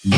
Hello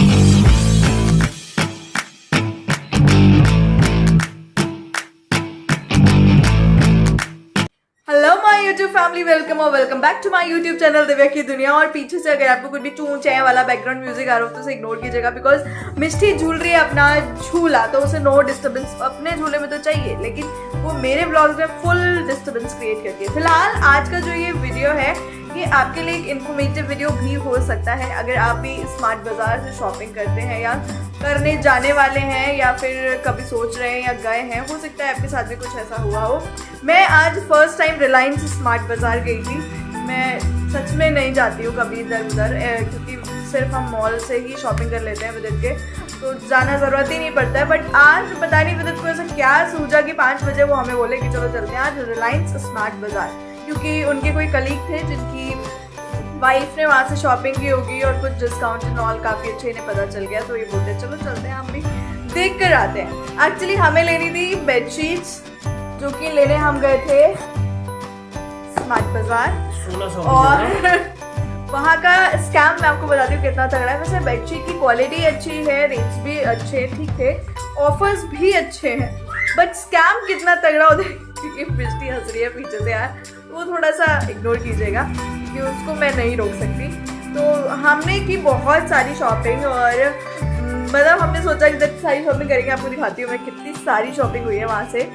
my YouTube family, welcome back to my YouTube channel Divya की दुनिया। और पीछे से अगर आपको कुछ भी चूं चाय वाला बैकग्राउंड म्यूजिक आ रहा हो तो उसे इग्नोर कीजिएगा, बिकॉज मिष्टी झूल रही है अपना झूला, तो उसे नो डिस्टर्बेंस अपने झूले में तो चाहिए, लेकिन वो मेरे ब्लॉग्स में फुल डिस्टर्बेंस क्रिएट करती है। फिलहाल आज का जो ये वीडियो है ये आपके लिए एक इन्फॉर्मेटिव वीडियो भी हो सकता है। अगर आप भी स्मार्ट बाजार से शॉपिंग करते हैं या करने जाने वाले हैं या फिर कभी सोच रहे हैं या गए हैं, हो सकता है आपके साथ भी कुछ ऐसा हुआ हो। मैं आज फर्स्ट टाइम रिलायंस स्मार्ट बाजार गई थी। मैं सच में नहीं जाती हूँ कभी इधर उधर, क्योंकि सिर्फ हम मॉल से ही शॉपिंग कर लेते हैं विदित के, तो जाना ज़रूरत ही नहीं पड़ता है। बट आज पता नहीं विदित को ऐसा क्या सूझा कि 5 बजे वो हमें बोले कि चलो चलते हैं आज रिलायंस स्मार्ट बाजार, क्योंकि उनके कोई कलीग थे जिनकी वाइफ ने वहाँ से शॉपिंग की होगी और कुछ डिस्काउंट एंड ऑल काफ़ी अच्छे इन्हें पता चल गया, तो ये बोलते हैं चलो चलते हैं, हम भी देख कर आते हैं। एक्चुअली हमें लेनी थी बेडशीट्स, जो कि लेने हम गए थे स्मार्ट बाजार, और वहाँ का स्कैम मैं आपको बताती हूँ कितना तगड़ा है। वैसे बेडशीट की क्वालिटी अच्छी है, रेट्स भी अच्छे ठीक थे, ऑफर्स भी अच्छे हैं, बट स्कैम कितना तगड़ा होता है, क्योंकि मिष्टी हंस रही है पीछे से यार, वो थोड़ा सा इग्नोर कीजिएगा कि उसको मैं नहीं रोक सकती। तो हमने की बहुत सारी शॉपिंग, और मतलब हमने सोचा कि जब सारी शॉपिंग करेंगे आपको दिखाती हूँ मैं कितनी सारी शॉपिंग हुई है वहाँ से।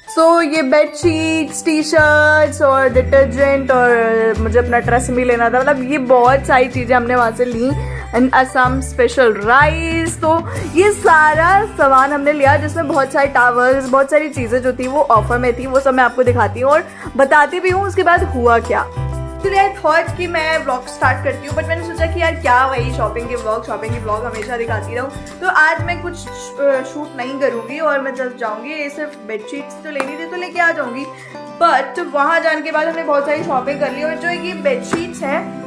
सो ये बेडशीट्स, टी शर्ट्स और डिटर्जेंट, और मुझे अपना ड्रेस भी लेना था, मतलब ये बहुत सारी चीज़ें हमने वहाँ से ली। एंड असम स्पेशल राइस, तो ये सारा सामान हमने लिया, जिसमें बहुत सारे टावल्स, बहुत सारी चीज़ें जो थी वो ऑफर में थी, वो सब मैं आपको दिखाती हूँ और बताती भी हूँ उसके बाद हुआ क्या। इसलिए आई थॉट कि मैं ब्लॉग स्टार्ट करती हूँ, बट मैंने सोचा कि यार क्या वही शॉपिंग के ब्लॉग हमेशा दिखाती रहूँ, तो आज मैं कुछ शूट नहीं करूँगी और मैं जस्ट जाऊँगी, ये सिर्फ बेडशीट्स तो लेनी थी तो लेके आ जाऊँगी। बट वहाँ जाने के बाद हमने बहुत सारी शॉपिंग कर ली, और जो ये बेडशीट्स है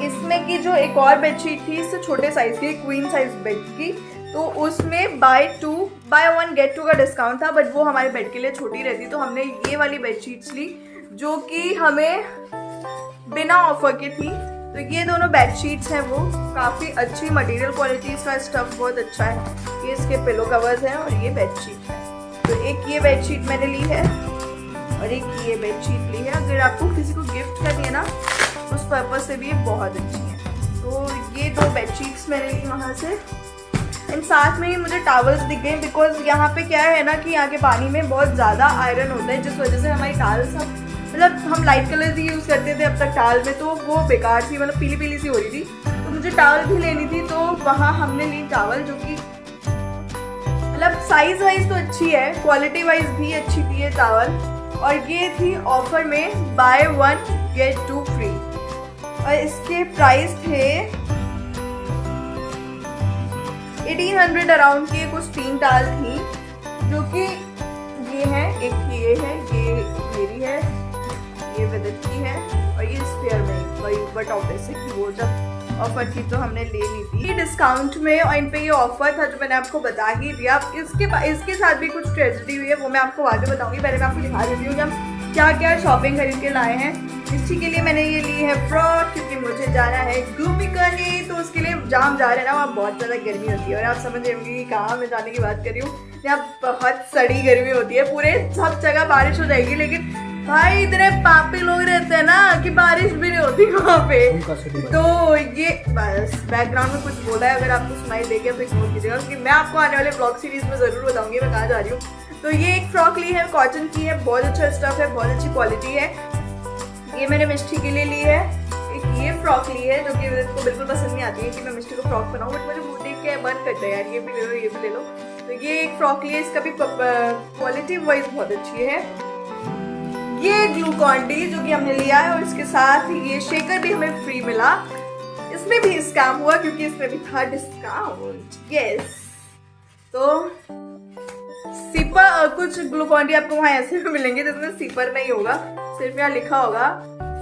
इसमें की जो एक और बेडशीट थी इससे छोटे साइज की, क्वीन साइज बेड की, तो उसमें बाय 1 गेट 2 का डिस्काउंट था, बट वो हमारे बेड के लिए छोटी रहती, तो हमने ये वाली बेडशीट्स ली जो कि हमें बिना ऑफर की थी। तो ये दोनों बेडशीट्स हैं, वो काफ़ी अच्छी मटेरियल क्वालिटी, इसका स्टफ बहुत अच्छा है। ये इसके पिलो कवर्स हैं और ये बेडशीट है। तो एक ये बेडशीट मैंने ली है और एक ये बेडशीट ली है। अगर आपको किसी को गिफ्ट करनी है ना, उस पर्पज़ से भी ये बहुत अच्छी है। तो ये 2 बेडशीट्स मैंने ली वहाँ से, एंड साथ में ही मुझे टावल्स दिख गए, बिकॉज यहाँ पे क्या है ना कि यहाँ के पानी में बहुत ज़्यादा आयरन होता है, जिस वजह से हमारी टावल सब, मतलब हम लाइट कलर की यूज़ करते थे अब तक टावल में, तो वो बेकार थी, मतलब पीली पीली सी हो रही थी, तो मुझे टावल भी लेनी थी। तो वहाँ हमने ली टावल जो कि मतलब साइज़ वाइज तो अच्छी है, क्वालिटी वाइज भी अच्छी थी ये टावल, और ये थी ऑफर में बाय 1 गेट 2 फ्री, और इसके प्राइस थे 1800 अराउंड की। कुछ 3 टाल थी, जो कि ये है, एक ये है, ये मेरी है, ये विदित की है, और ये स्पेयर में वही, बट ऑब्वियसली कि वो जब ऑफर थी तो हमने ले ली थी ये डिस्काउंट में, और इन पे ये ऑफर था जो मैंने आपको बता ही दिया। इसके साथ भी कुछ ट्रेजेडी हुई है, वो मैं आपको आगे बताऊंगी। पहले मैं आपको दिखा देती हूँ कि हम क्या क्या शॉपिंग खरीद के लाए हैं। इसी के लिए मैंने ये ली है फ्रॉक, क्योंकि मुझे जाना है घूमने करने, तो उसके लिए जहाँ जा रहे हैं ना वहाँ बहुत ज़्यादा गर्मी होती है, और आप समझ रहे होंगे कि कहाँ मैं जाने की बात कर रही हूँ। यहाँ बहुत सड़ी गर्मी होती है, पूरे सब जगह बारिश हो जाएगी, लेकिन भाई इतने पापी लोग रहते हैं ना कि बारिश भी नहीं होती वहाँ पे। तो ये बस बैकग्राउंड में कुछ बोला है, अगर आपको सुनाई देगा तो इग्नोर कीजिएगा, क्योंकि मैं आपको आने वाले ब्लॉग सीरीज में ज़रूर बताऊंगी मैं कहाँ जा रही हूँ। तो ये एक फ्रॉक ली है, कॉटन की है, बहुत अच्छा स्टफ है, बहुत अच्छी क्वालिटी है। ये मैंने मिष्टी के लिए ली है। एक ये फ्रॉक ली है जो कि को बिल्कुल पसंद नहीं आती है कि मैं मिष्टी को फ्रॉक बनाऊँ, बट मुझे मुँह देख के मन करता है यार ये भी ले लो, ये भी ले लो। तो ये एक फ्रॉक ली है, इसका भी क्वालिटी वाइज बहुत अच्छी है। ये ग्लूकॉन डी जो कि हमने लिया है, और इसके साथ ये शेकर भी हमें फ्री मिला। इसमें भी स्कैम हुआ क्योंकि इसमें भी था डिस्काउंट, यस। तो सिपर, कुछ ग्लूकॉन डी आपको वहाँ ऐसे भी मिलेंगे जिसमें सिपर नहीं होगा, सिर्फ यहाँ लिखा होगा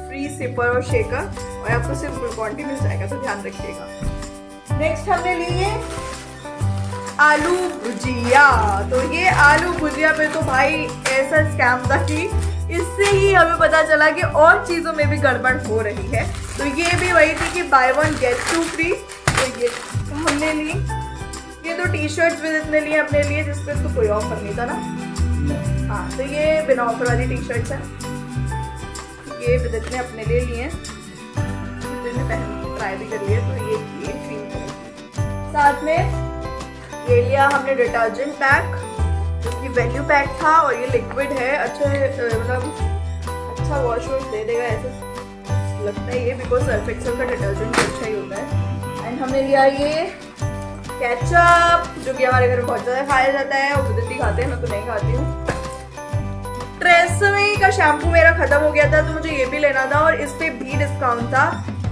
फ्री सिपर और शेकर, और आपको सिर्फ ग्लूकॉन डी मिल जाएगा, तो ध्यान रखिएगा। नेक्स्ट हमने लिए आलू भुजिया। तो ये आलू भुजिया पे तो भाई ऐसा स्कैम था कि इससे ही हमें पता चला कि और चीज़ों में भी गड़बड़ हो रही है। तो ये भी वही थी कि बाय 1 गेट 2 फ्री। तो ये हमने ली, ये दो टी शर्ट्स विदित ने लिए अपने लिए, जिसपे तो कोई ऑफर नहीं था ना। हाँ, तो ये बिना ऑफर वाली टी शर्ट्स हैं, ये विदित ने अपने लिए लिए हैं, विदित ने पहन ट्राई भी कर लिया। तो ये क्रीम कलर, साथ में ये लिया हमने डिटर्जेंट पैक, जो कि वैल्यू पैक था और ये लिक्विड है। अच्छा मतलब अच्छा वॉश दे देगा ऐसा लगता है ये, बिकॉज सर्फ एक्सेल का डिटर्जेंट अच्छा ही होता है। एंड हमने लिया ये केचप, जो कि हमारे घर में बहुत ज़्यादा खाया जाता है और विदित भी खाते हैं, मैं तो नहीं खाती हूँ। ट्रेसमी का शैम्पू मेरा खत्म हो गया था, तो मुझे ये भी लेना था और इस पे भी डिस्काउंट था।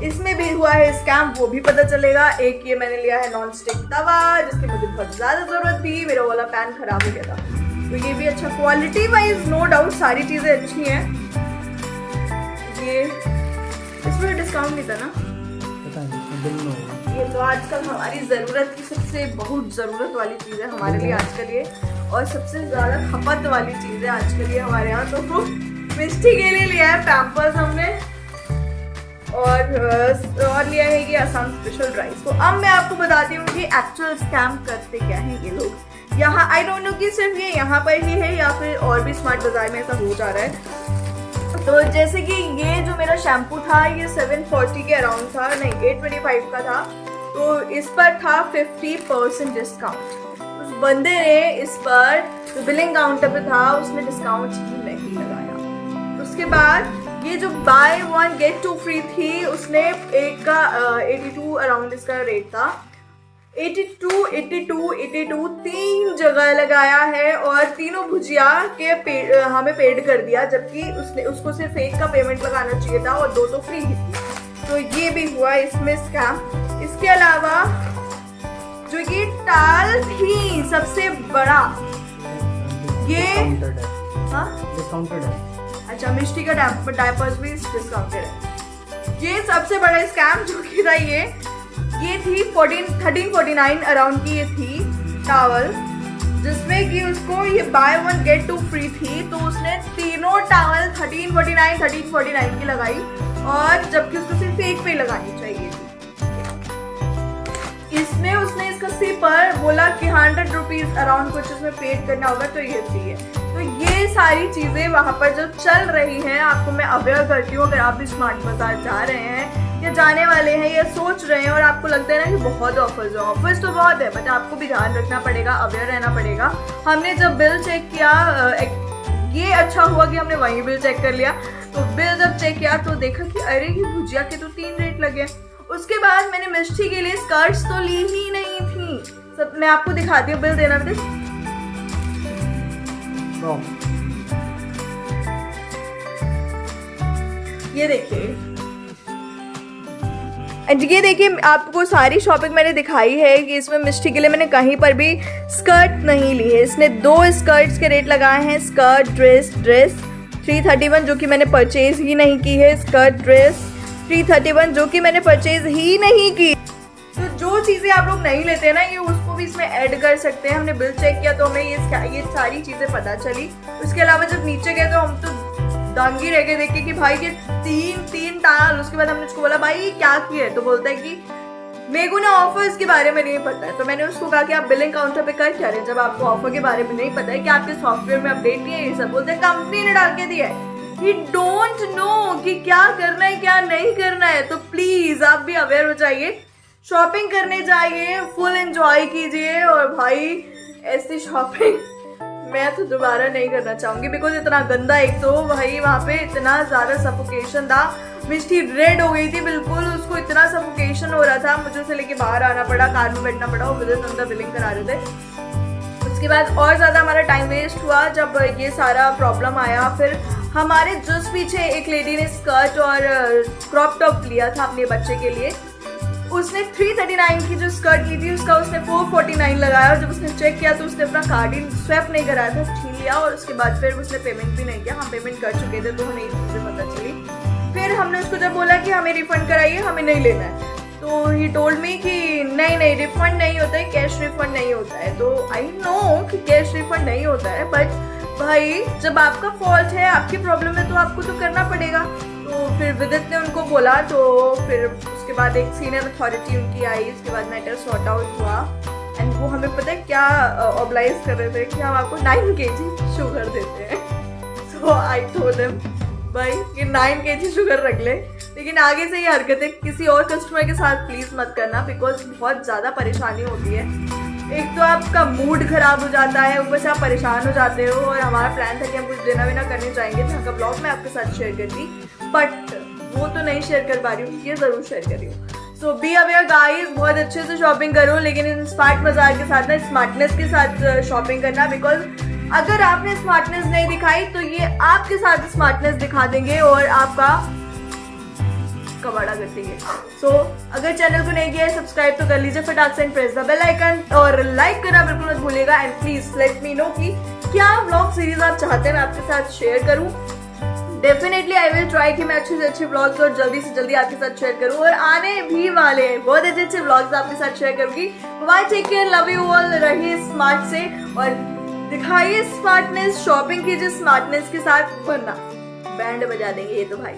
इसमें भी हुआ है स्कैम, वो भी पता चलेगा। एक ये मैंने लिया है नॉन स्टिक तवा, जिसकी मुझे बहुत ज़्यादा ज़रूरत थी, मेरा वाला पैन खराब हो गया था। तो ये भी अच्छा, क्वालिटी वाइज नो डाउट सारी चीज़ें अच्छी हैं। ये इसमें डिस्काउंट नहीं था ना, ये तो आजकल हमारी ज़रूरत की सबसे बहुत ज़रूरत वाली चीज़ है हमारे लिए आजकल ये, और सबसे ज़्यादा खपत वाली चीज़ है आजकल ये हमारे यहाँ। तो मिष्टी के लिए लिया है पैम्पर्स हमने, और लिया है ये असम स्पेशल राइस। तो अब मैं आपको बताती हूँ कि एक्चुअल स्कैम करते क्या हैं ये लोग। यहाँ आई डोंट नो कि सिर्फ ये यहाँ पर ही है या फिर और भी स्मार्ट बाजार में ऐसा हो जा रहा है। तो जैसे कि ये जो मेरा शैम्पू था ये 740 के अराउंड था, नहीं 825 का था, तो इस पर था 50% डिस्काउंट। उस बंदे ने इस पर जो बिलिंग काउंटर पे था उसने डिस्काउंट ही नहीं लगाया। उसके बाद ये जो बाय 1 गेट 2 फ्री थी, उसने एक का 82 अराउंड इसका रेट था, 82, 82 तीन जगह लगाया है और तीनों भुजिया के हमें पेड कर दिया, जबकि उसको सिर्फ एक का पेमेंट लगाना चाहिए था और 2 तो फ्री ही थी। तो ये भी हुआ इसमें स्कैम। इसके अलावा जो ये टाल थी सबसे बड़ा, ये डिस्काउंटेड है। अच्छा, मिष्टी का डायपर्स भी डिस्काउंटेड है। ये सबसे बड़ा स्कैम जो कि था ये थी 1349 अराउंड की ये थी टावल, जिसमें कि उसको ये बाय 1 गेट 2 फ्री थी। तो उसने तीनों टावल 1349 की लगाई, और जबकि उसको सिर्फ एक पे लगानी चाहिए थी। इसमें उसने इसका सिपर बोला कि 100 रुपीज अराउंड कुछ इसमें पेड करना होगा, तो ये फ्री है। तो ये सारी चीज़ें वहाँ पर जो चल रही हैं, आपको मैं अवेयर करती हूँ। अगर आप भी स्मार्ट बाजार जा रहे हैं या जाने वाले हैं या सोच रहे हैं और आपको लगता है ना कि बहुत ऑफर्स तो बहुत है, बट आपको भी ध्यान रखना पड़ेगा, अवेयर रहना पड़ेगा। हमने जब बिल चेक किया, ये अच्छा हुआ कि हमने वहीं बिल चेक कर लिया। तो बिल जब चेक किया तो देखा कि अरे ये भुजिया के तो 3 रेट लगे। उसके बाद मैंने मिष्टी के लिए स्कर्ट्स तो ली ही नहीं थी। सब मैं आपको दिखाती हूँ, बिल देना बेटे। ये देखिए, ये देखिए, आपको सारी शॉपिंग मैंने दिखाई है कि इसमें मिष्टी के लिए मैंने कहीं पर भी स्कर्ट नहीं ली है। इसने 2 स्कर्ट्स के रेट लगाए हैं, स्कर्ट ड्रेस 331 जो कि मैंने परचेज ही नहीं की है, स्कर्ट ड्रेस 331 जो कि मैंने परचेज ही नहीं की। तो जो चीज़ें आप लोग नहीं लेते हैं ना, ये उसको भी इसमें ऐड कर सकते हैं। हमने बिल चेक किया तो हमें ये सारी चीज़ें पता चली। उसके अलावा जब नीचे गए तो हम तो दांगी रह गए देख के कि भाई ये तीन टाल। उसके बाद हमने उसको बोला भाई ये क्या किया है, तो बोलता है कि मेरे को ना ऑफर्स के बारे में नहीं पता है। तो मैंने उसको कहा कि आप बिलिंग काउंटर पे कर क्या रहे जब आपको ऑफर के बारे में नहीं पता है, कि आपके सॉफ्टवेयर में अपडेट नहीं है, ये सब बोलते हैं कंपनी ने डाल के दिया है। ही डोंट नो कि क्या करना है क्या नहीं करना है। तो प्लीज आप भी अवेयर हो जाइए, शॉपिंग करने जाइए, फुल एंजॉय कीजिए। और भाई ऐसी शॉपिंग मैं तो दोबारा नहीं करना चाहूंगी, बिकॉज इतना गंदा, एक तो भाई वहाँ पे इतना ज़्यादा सफोकेशन था, मिष्टी रेड हो गई थी बिल्कुल, उसको इतना सफोकेशन हो रहा था, मुझे उसे लेके बाहर आना पड़ा, कार में बैठना पड़ा, और विदित अंदर बिलिंग करा रहे थे। उसके बाद और ज़्यादा हमारा टाइम वेस्ट हुआ जब ये सारा प्रॉब्लम आया। फिर हमारे जस्ट पीछे एक लेडी ने स्कर्ट और क्रॉप टॉप लिया था अपने बच्चे के लिए। उसने 339 की जो स्कर्ट ली थी उसका उसने 449 लगाया, और जब उसने चेक किया तो उसने अपना कार्ड ही स्वैप नहीं कराया था, छीन लिया, और उसके बाद फिर उसने पेमेंट भी नहीं किया। हम पेमेंट कर चुके थे तो हमें ये चीज़ें पता चली। फिर हमने उसको जब बोला कि हमें रिफंड कराइए, हमें नहीं लेना है, तो ही टोल्ड मी कि नहीं रिफंड नहीं होता है, कैश रिफंड नहीं होता है। तो आई नो कि कैश रिफंड नहीं होता है, बट भाई जब आपका फॉल्ट है, आपकी प्रॉब्लम है, तो आपको तो करना पड़ेगा। तो फिर विदित ने उनको बोला, तो फिर उसके बाद एक सीनियर अथॉरिटी उनकी आई, उसके बाद मैटर सॉर्ट आउट हुआ एंड वो हमें पता है क्या ऑब्लाइज कर रहे थे कि हम आपको 9 kg शुगर देते हैं। सो आई टोल्ड हिम भाई ये 9 kg शुगर रख ले, लेकिन आगे से ये हरकतें किसी और कस्टमर के साथ प्लीज मत करना, बिकॉज बहुत ज्यादा परेशानी होती है। एक तो आपका मूड खराब हो जाता है, ऊपर से आप परेशान हो जाते हो। और हमारा प्लान था कि हम कुछ डिनर विनर करने जाएंगे, जहाँ का ब्लॉग मैं आपके साथ शेयर करती, बट वो तो नहीं शेयर कर पा रही हूँ, ये जरूर शेयर कर रही हूँ। सो बी अवेयर गाइस, बहुत अच्छे से शॉपिंग करो, लेकिन इन स्मार्ट बाजार के साथ ना स्मार्टनेस के साथ शॉपिंग करना, बिकॉज अगर आपने स्मार्टनेस नहीं दिखाई तो ये आपके साथ स्मार्टनेस दिखा देंगे और आपका कबाड़ा कर देंगे। सो अगर चैनल को नहीं किया है सब्सक्राइब तो कर लीजिए फटाक से, प्रेस द बेल आइकन और लाइक करना बिल्कुल मत भूलिएगा। And please let me know कि क्या व्लॉग सीरीज आप चाहते हैं मैं आपके साथ शेयर करूं। डेफिनेटली आई विल ट्राई कि मैं अच्छे से अच्छे व्लॉग्स और जल्दी से जल्दी आपके साथ शेयर करूं, और आने भी वाले बहुत अच्छे अच्छे व्लॉग्स आपके साथ शेयर करूंगी। Bye, take care, love you all, रहिए स्मार्ट से और दिखाइए स्मार्टनेस, शॉपिंग कीजिए स्मार्टनेस के साथ, वरना बैंड बजा देंगे ये तो भाई।